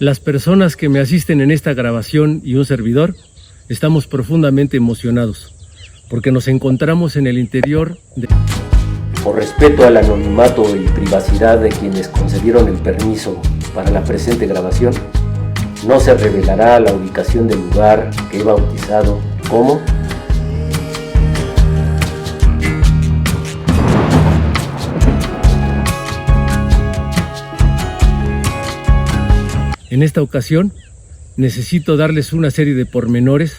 Las personas que me asisten en esta grabación y un servidor estamos profundamente emocionados porque nos encontramos en el interior de... Por respeto al anonimato y privacidad de quienes concedieron el permiso para la presente grabación, no se revelará la ubicación del lugar que he bautizado como En esta ocasión, necesito darles una serie de pormenores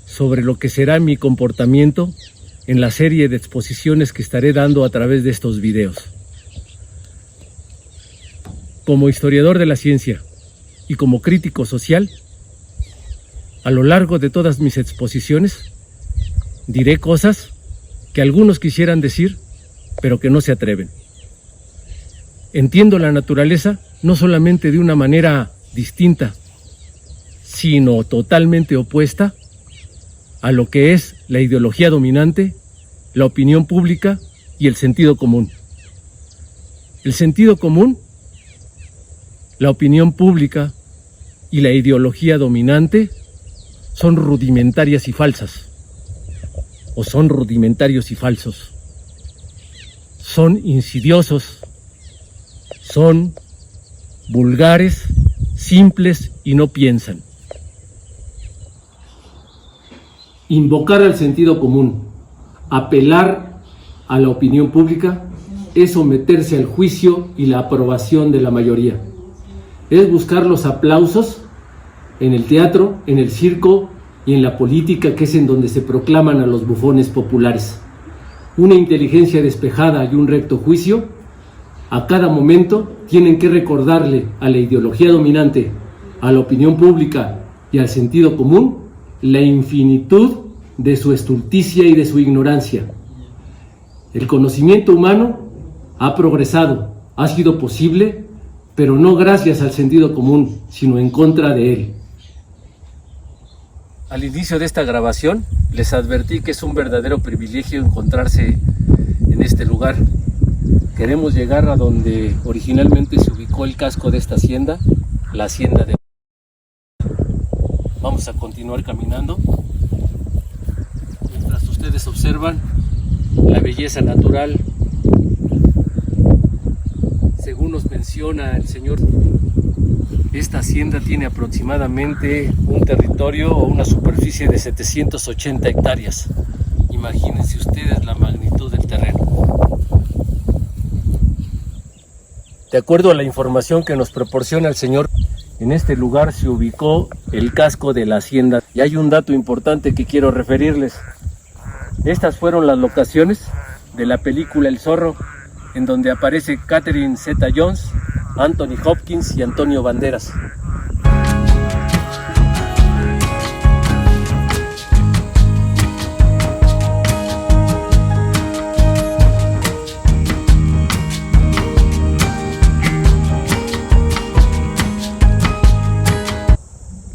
sobre lo que será mi comportamiento en la serie de exposiciones que estaré dando a través de estos videos. Como historiador de la ciencia y como crítico social, a lo largo de todas mis exposiciones, diré cosas que algunos quisieran decir, pero que no se atreven. Entiendo la naturaleza no solamente de una manera distinta, sino totalmente opuesta a lo que es la ideología dominante, la opinión pública y el sentido común. El sentido común, la opinión pública y la ideología dominante son rudimentarias y falsas, o son rudimentarios y falsos. Son insidiosos, son vulgares, simples y no piensan. Invocar al sentido común, apelar a la opinión pública, es someterse al juicio y la aprobación de la mayoría. Es buscar los aplausos en el teatro, en el circo y en la política, que es en donde se proclaman a los bufones populares. Una inteligencia despejada y un recto juicio, a cada momento tienen que recordarle a la ideología dominante, a la opinión pública y al sentido común la infinitud de su estulticia y de su ignorancia. El conocimiento humano ha progresado, ha sido posible, pero no gracias al sentido común, sino en contra de él. Al inicio de esta grabación les advertí que es un verdadero privilegio encontrarse en este lugar. Queremos llegar a donde originalmente se ubicó el casco de esta hacienda, la hacienda de... Vamos a continuar caminando. Mientras ustedes observan la belleza natural, según nos menciona el señor, esta hacienda tiene aproximadamente un territorio o una superficie de 780 hectáreas. Imagínense ustedes la magnitud del terreno. De acuerdo a la información que nos proporciona el señor, en este lugar se ubicó el casco de la hacienda. Y hay un dato importante que quiero referirles. Estas fueron las locaciones de la película El Zorro, en donde aparece Catherine Zeta-Jones, Anthony Hopkins y Antonio Banderas.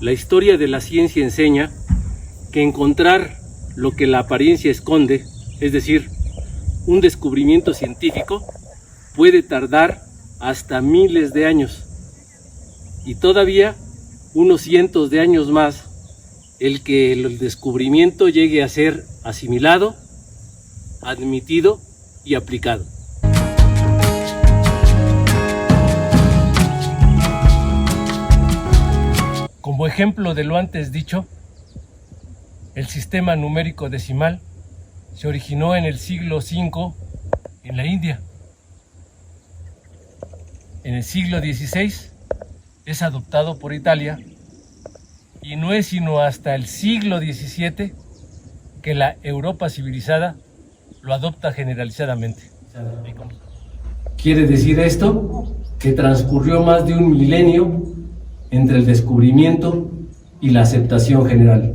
La historia de la ciencia enseña que encontrar lo que la apariencia esconde, es decir, un descubrimiento científico, puede tardar hasta miles de años y todavía unos cientos de años más el que el descubrimiento llegue a ser asimilado, admitido y aplicado. Como ejemplo de lo antes dicho, el sistema numérico decimal se originó en el siglo V en la India. En el siglo XVI es adoptado por Italia y no es sino hasta el siglo XVII que la Europa civilizada lo adopta generalizadamente. ¿Quiere decir esto? Que transcurrió más de un milenio entre el descubrimiento y la aceptación general.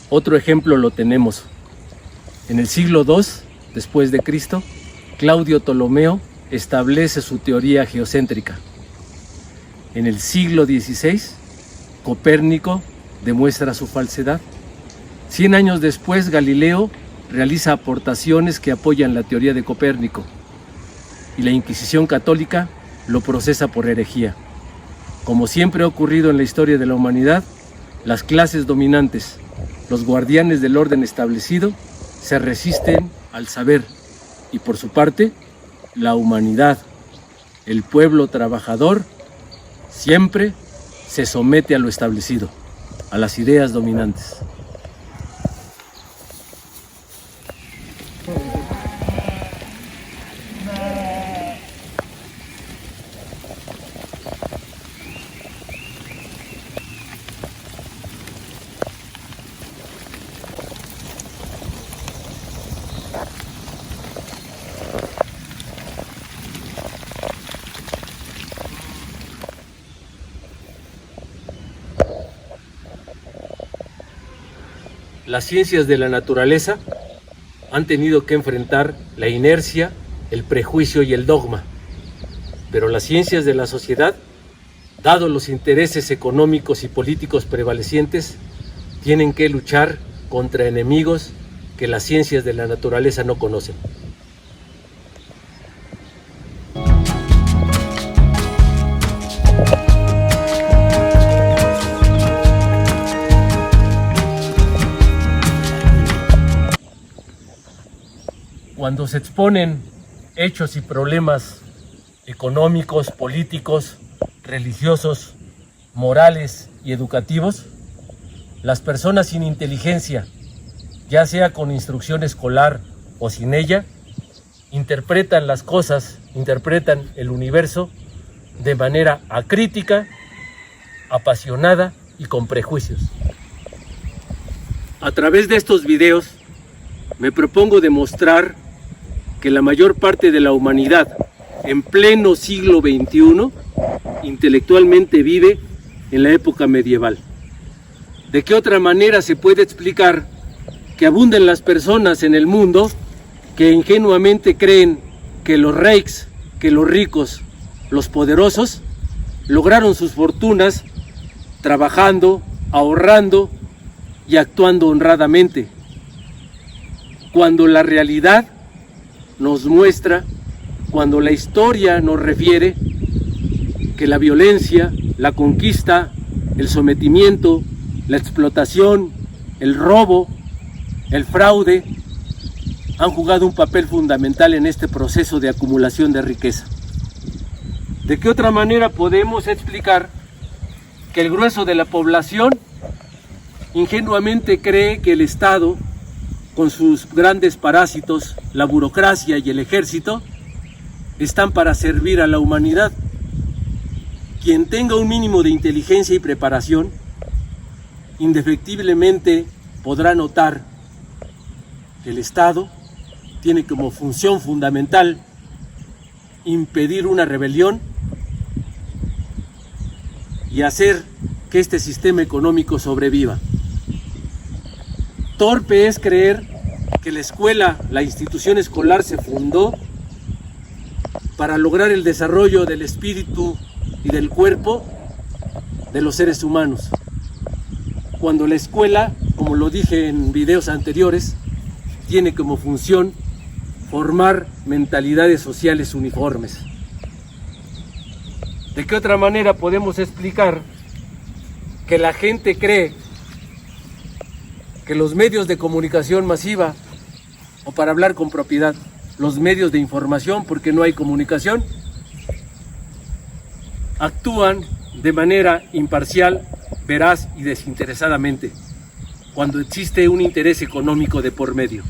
Otro ejemplo lo tenemos. En el siglo II después de Cristo, Claudio Ptolomeo establece su teoría geocéntrica. En el siglo XVI, Copérnico demuestra su falsedad. 100 años después, Galileo realiza aportaciones que apoyan la teoría de Copérnico y la Inquisición católica lo procesa por herejía. Como siempre ha ocurrido en la historia de la humanidad, las clases dominantes, los guardianes del orden establecido, se resisten al saber y por su parte, la humanidad, el pueblo trabajador, siempre se somete a lo establecido, a las ideas dominantes. Las ciencias de la naturaleza han tenido que enfrentar la inercia, el prejuicio y el dogma. Pero las ciencias de la sociedad, dados los intereses económicos y políticos prevalecientes, tienen que luchar contra enemigos que las ciencias de la naturaleza no conocen. Cuando se exponen hechos y problemas económicos, políticos, religiosos, morales y educativos, las personas sin inteligencia, ya sea con instrucción escolar o sin ella, interpretan las cosas, interpretan el universo de manera acrítica, apasionada y con prejuicios. A través de estos videos me propongo demostrar que la mayor parte de la humanidad en pleno siglo XXI intelectualmente vive en la época medieval. ¿De qué otra manera se puede explicar que abunden las personas en el mundo que ingenuamente creen que los reiks, que los ricos, los poderosos, lograron sus fortunas trabajando, ahorrando y actuando honradamente, cuando la realidad nos muestra, cuando la historia nos refiere que la violencia, la conquista, el sometimiento, la explotación, el robo, el fraude han jugado un papel fundamental en este proceso de acumulación de riqueza? ¿De qué otra manera podemos explicar que el grueso de la población ingenuamente cree que el Estado, con sus grandes parásitos, la burocracia y el ejército, están para servir a la humanidad? Quien tenga un mínimo de inteligencia y preparación, indefectiblemente podrá notar que el Estado tiene como función fundamental impedir una rebelión y hacer que este sistema económico sobreviva. Torpe es creer que la escuela, la institución escolar se fundó para lograr el desarrollo del espíritu y del cuerpo de los seres humanos, cuando la escuela, como lo dije en videos anteriores, tiene como función formar mentalidades sociales uniformes. ¿De qué otra manera podemos explicar que la gente cree que los medios de comunicación masiva, o para hablar con propiedad, los medios de información, porque no hay comunicación, actúan de manera imparcial, veraz y desinteresadamente, cuando existe un interés económico de por medio?